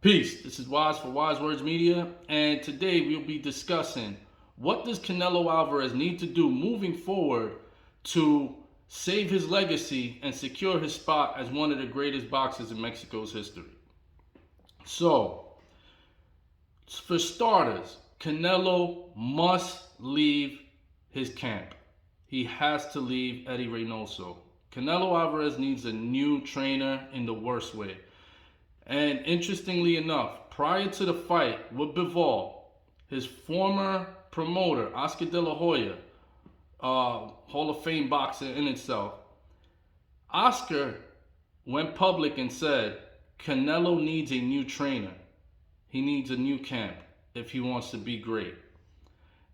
Peace. This is Wise for Wise Words Media, and today we'll be discussing what does Canelo Alvarez need to do moving forward to save his legacy and secure his spot as one of the greatest boxers in Mexico's history. So, for starters, Canelo must leave his camp. He has to leave Eddie Reynoso. Canelo Alvarez needs a new trainer in the worst way. And interestingly enough, prior to the fight with Bivol, his former promoter, Oscar De La Hoya, Hall of Fame boxer in itself, Oscar went public and said, Canelo needs a new trainer. He needs a new camp if he wants to be great.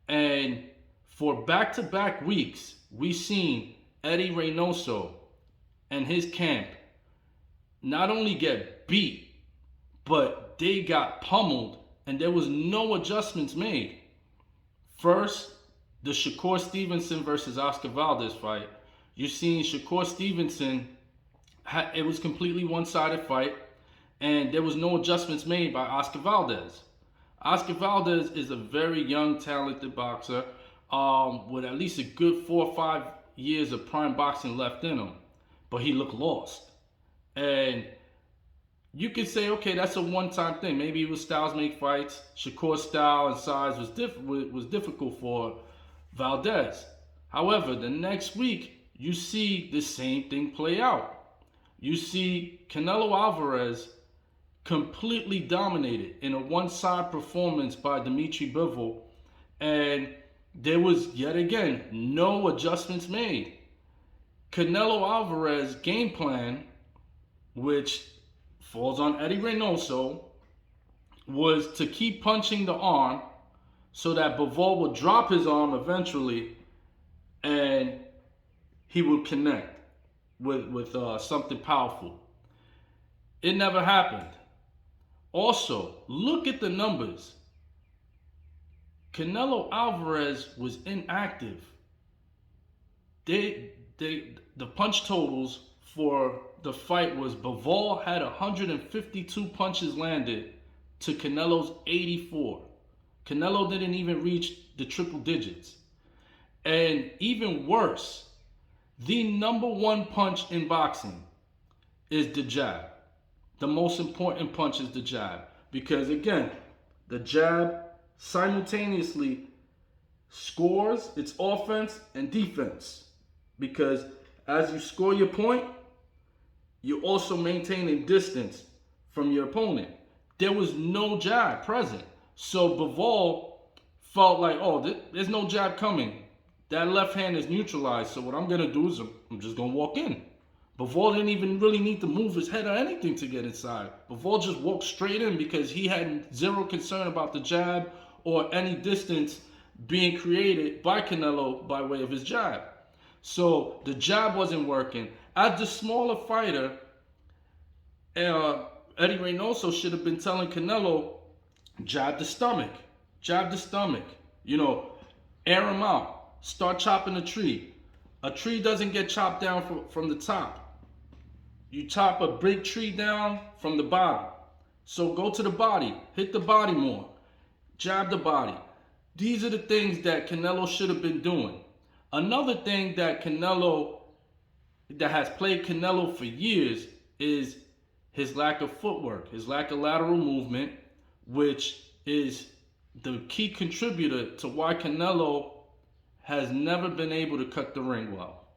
And for back-to-back weeks, we've seen Eddie Reynoso and his camp not only get beat, but they got pummeled and there was no adjustments made. First, the Shakur Stevenson versus Oscar Valdez fight. You're seeing Shakur Stevenson, it was completely one-sided fight and there was no adjustments made by Oscar Valdez. Oscar Valdez is a very young, talented boxer with at least a good 4 or 5 years of prime boxing left in him, but he looked lost. And you could say, okay, that's a one-time thing. Maybe it was styles make fights. Shakur's style and size was difficult for Valdez. However, the next week, you see the same thing play out. You see Canelo Alvarez completely dominated in a one-side performance by Dimitri Bivol, and there was, yet again, no adjustments made. Canelo Alvarez's game plan, which falls on Eddie Reynoso, was to keep punching the arm so that Bivol would drop his arm eventually and he would connect with something powerful. It never happened. Also, look at the numbers. Canelo Alvarez was inactive. The punch totals for the fight was Bivol had 152 punches landed to Canelo's 84. Canelo didn't even reach the triple digits. And even worse, the number one punch in boxing is the jab. The most important punch is the jab. Because again, the jab simultaneously scores its offense and defense. Because as you score your point, you're also maintaining distance from your opponent. There was no jab present. So Bivol felt like, oh, there's no jab coming. That left hand is neutralized. So what I'm going to do is I'm just going to walk in. Bivol didn't even really need to move his head or anything to get inside. Bivol just walked straight in because he had zero concern about the jab or any distance being created by Canelo by way of his jab. So the jab wasn't working. As the smaller fighter, Eddie Reynoso should have been telling Canelo, jab the stomach, air him out, start chopping a tree. A tree doesn't get chopped down from the top. You chop a big tree down from the bottom. So go to the body, hit the body more, jab the body. These are the things that Canelo should have been doing. Another thing that has plagued Canelo for years is his lack of footwork, his lack of lateral movement, which is the key contributor to why Canelo has never been able to cut the ring well.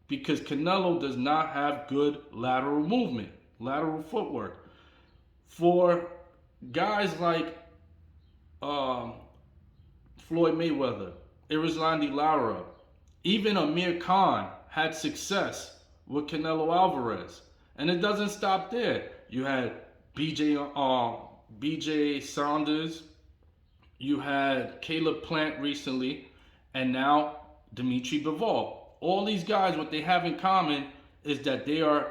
Because Canelo does not have good lateral movement, lateral footwork. For guys like Floyd Mayweather, Erislandy Lara, even Amir Khan had success with Canelo Alvarez. And it doesn't stop there. You had BJ Saunders, you had Caleb Plant recently, and now Dimitri Bivol. All these guys, what they have in common is that they are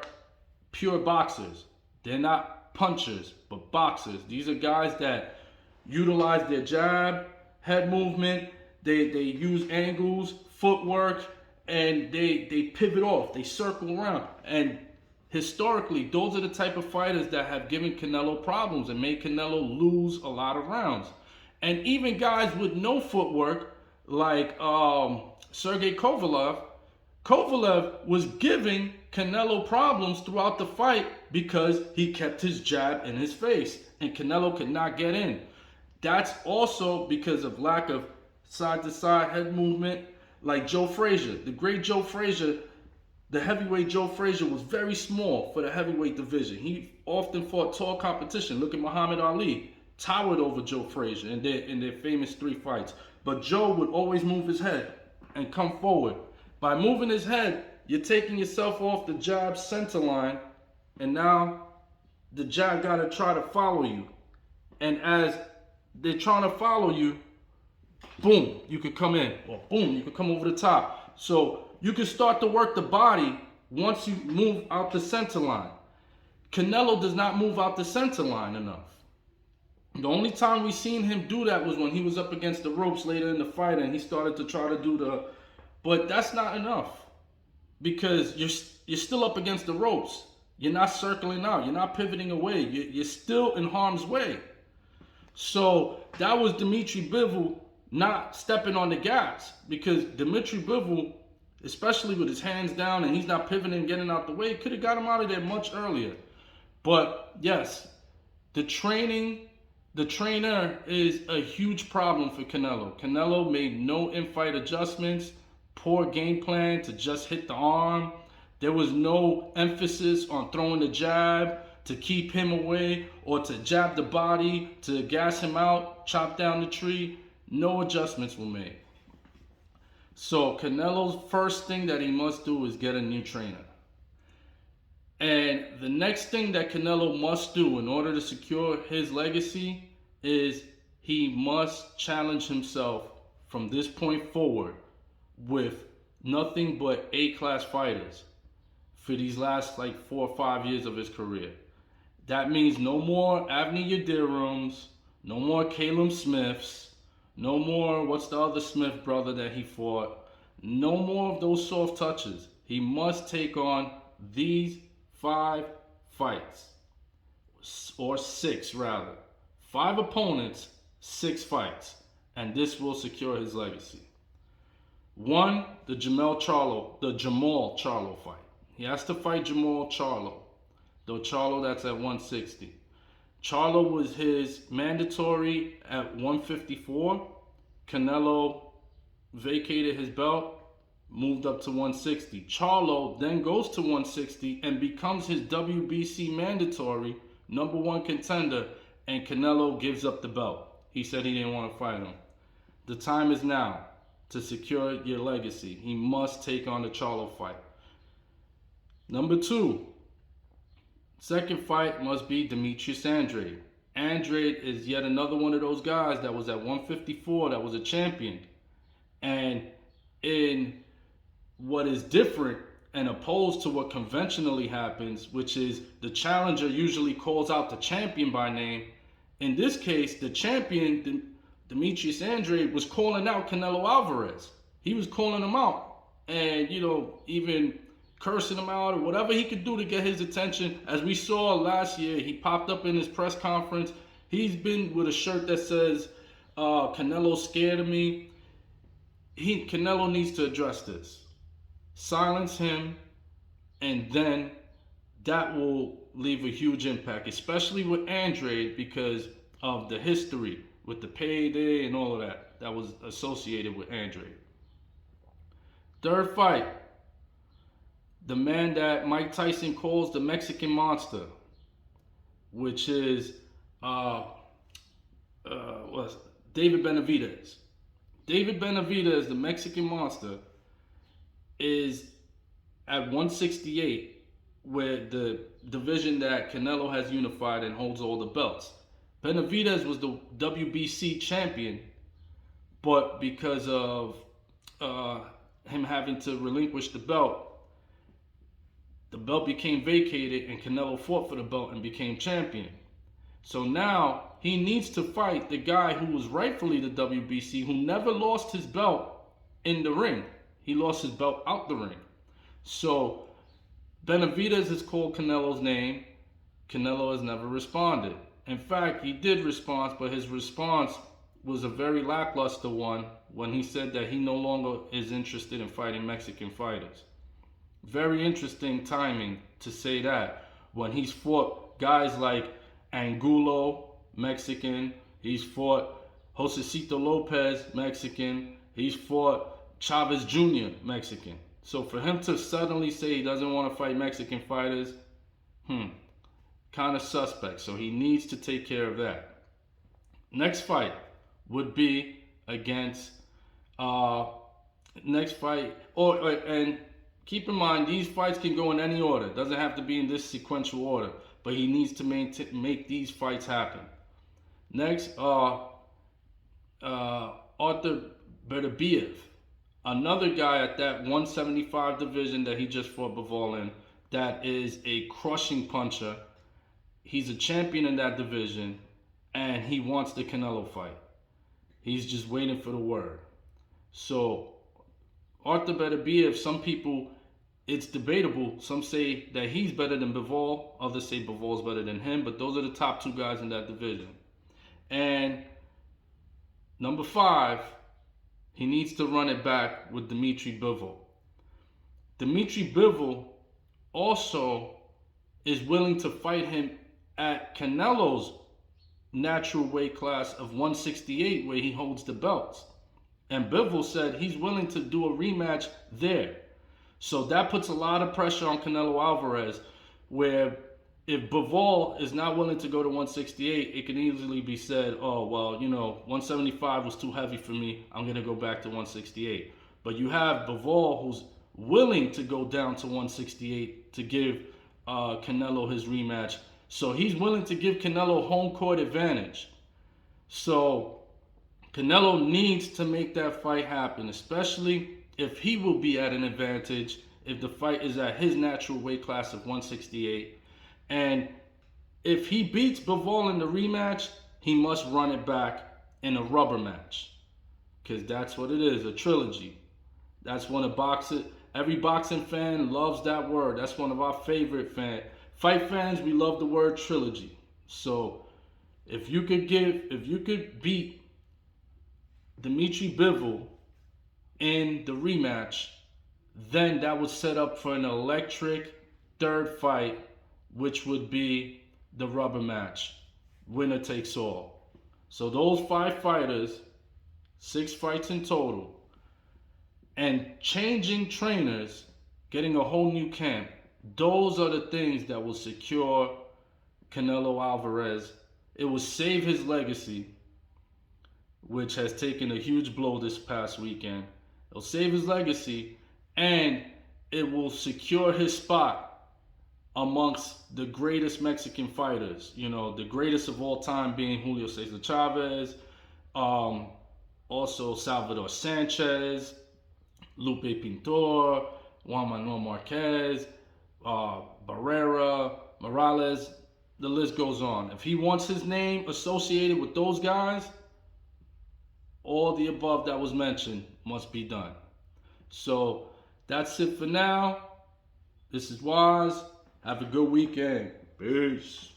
pure boxers. They're not punchers, but boxers. These are guys that utilize their jab, head movement, they use angles, footwork, and they pivot off, they circle around. And historically, those are the type of fighters that have given Canelo problems and made Canelo lose a lot of rounds. And even guys with no footwork, like Sergey Kovalev was giving Canelo problems throughout the fight because he kept his jab in his face and Canelo could not get in. That's also because of lack of side-to-side head movement, like Joe Frazier. The great Joe Frazier, the heavyweight Joe Frazier, was very small for the heavyweight division. He often fought tall competition. Look at Muhammad Ali, towered over Joe Frazier in their famous 3 fights. But Joe would always move his head and come forward. By moving his head, you're taking yourself off the jab center line, and now the jab got to try to follow you. And as they're trying to follow you, boom, you could come in, or boom, you could come over the top. So you can start to work the body once you move out the center line. Canelo does not move out the center line enough. The only time we seen him do that was when he was up against the ropes later in the fight and he started to try to do the, but that's not enough because you're still up against the ropes. You're not circling out. You're not pivoting away. You're still in harm's way. So that was Dmitry Bivol not stepping on the gas, because Dmitry Bivol, especially with his hands down and he's not pivoting, getting out the way, could have got him out of there much earlier. But yes, the trainer is a huge problem for Canelo. Canelo made no in-fight adjustments, poor game plan to just hit the arm. There was no emphasis on throwing the jab to keep him away or to jab the body to gas him out, chop down the tree. No adjustments were made. So Canelo's first thing that he must do is get a new trainer. And the next thing that Canelo must do in order to secure his legacy is he must challenge himself from this point forward with nothing but A-class fighters for these last 4 or 5 years of his career. That means no more Avni Yadirums, no more Caleb Smiths, no more, what's the other Smith brother that he fought? No more of those soft touches. He must take on these 5 fights, or 6 rather. 5 opponents, 6 fights, and this will secure his legacy. 1, the Jamal Charlo fight. He has to fight Jamal Charlo, though Charlo that's at 160. Charlo was his mandatory at 154. Canelo vacated his belt, moved up to 160. Charlo then goes to 160 and becomes his WBC mandatory #1 contender, and Canelo gives up the belt. He said he didn't want to fight him. The time is now to secure your legacy. He must take on the Charlo fight. #2. Second fight must be Demetrius Andrade. Andrade is yet another one of those guys that was at 154 that was a champion. And in what is different and opposed to what conventionally happens, which is the challenger usually calls out the champion by name, in this case, the champion, Demetrius Andrade, was calling out Canelo Alvarez. He was calling him out and, even cursing him out or whatever he could do to get his attention. As we saw last year, he popped up in his press conference. He's been with a shirt that says, Canelo's scared of me. Canelo needs to address this. Silence him, and then that will leave a huge impact, especially with Andrade because of the history with the payday and all of that was associated with Andrade. Third fight, the man that Mike Tyson calls the Mexican Monster, which is David Benavidez. David Benavidez, the Mexican Monster, is at 168, where the division that Canelo has unified and holds all the belts. Benavidez was the WBC champion, but because of him having to relinquish the belt became vacated and Canelo fought for the belt and became champion. So now he needs to fight the guy who was rightfully the WBC, who never lost his belt in the ring. He lost his belt out the ring. So Benavidez has called Canelo's name. Canelo has never responded. In fact, he did respond, but his response was a very lackluster one when he said that he no longer is interested in fighting Mexican fighters. Very interesting timing to say that when he's fought guys like Angulo, Mexican. He's fought Josecito Lopez, Mexican. He's fought Chavez Jr., Mexican. So for him to suddenly say he doesn't want to fight Mexican fighters, kind of suspect. So he needs to take care of that. Next fight would be against and keep in mind these fights can go in any order. It doesn't have to be in this sequential order, but he needs to make these fights happen. Next, Arthur Beterbiev, another guy at that 175 division that he just fought Bivol in, that is a crushing puncher. He's a champion in that division, and he wants the Canelo fight. He's just waiting for the word. So, Arthur Beterbiev, some people, it's debatable. Some say that he's better than Bivol. Others say Bivol's better than him. But those are the top two guys in that division. And number 5, he needs to run it back with Dimitri Bivol. Dimitri Bivol also is willing to fight him at Canelo's natural weight class of 168, where he holds the belts. And Bivol said he's willing to do a rematch there. So that puts a lot of pressure on Canelo Alvarez, where if Bivol is not willing to go to 168, it can easily be said, oh, well, 175 was too heavy for me. I'm going to go back to 168. But you have Bivol who's willing to go down to 168 to give Canelo his rematch. So he's willing to give Canelo home court advantage. So Canelo needs to make that fight happen, especially if he will be at an advantage if the fight is at his natural weight class of 168. And if he beats Bivol in the rematch, he must run it back in a rubber match. Because that's what it is, a trilogy. That's one of every boxing fan loves that word. That's one of our favorite fight fans, we love the word trilogy. So if you could beat Dimitri Bivol in the rematch, then that would set up for an electric third fight, which would be the rubber match. Winner takes all. So those 5 fighters, 6 fights in total, and changing trainers, getting a whole new camp, those are the things that will secure Canelo Alvarez. It will save his legacy, which has taken a huge blow this past weekend. It'll save his legacy, and it will secure his spot amongst the greatest Mexican fighters. The greatest of all time being Julio Cesar Chavez, also Salvador Sanchez, Lupe Pintor, Juan Manuel Marquez, Barrera, Morales, the list goes on. If he wants his name associated with those guys, all the above that was mentioned must be done. So that's it for now. This is Waz. Have a good weekend. Peace.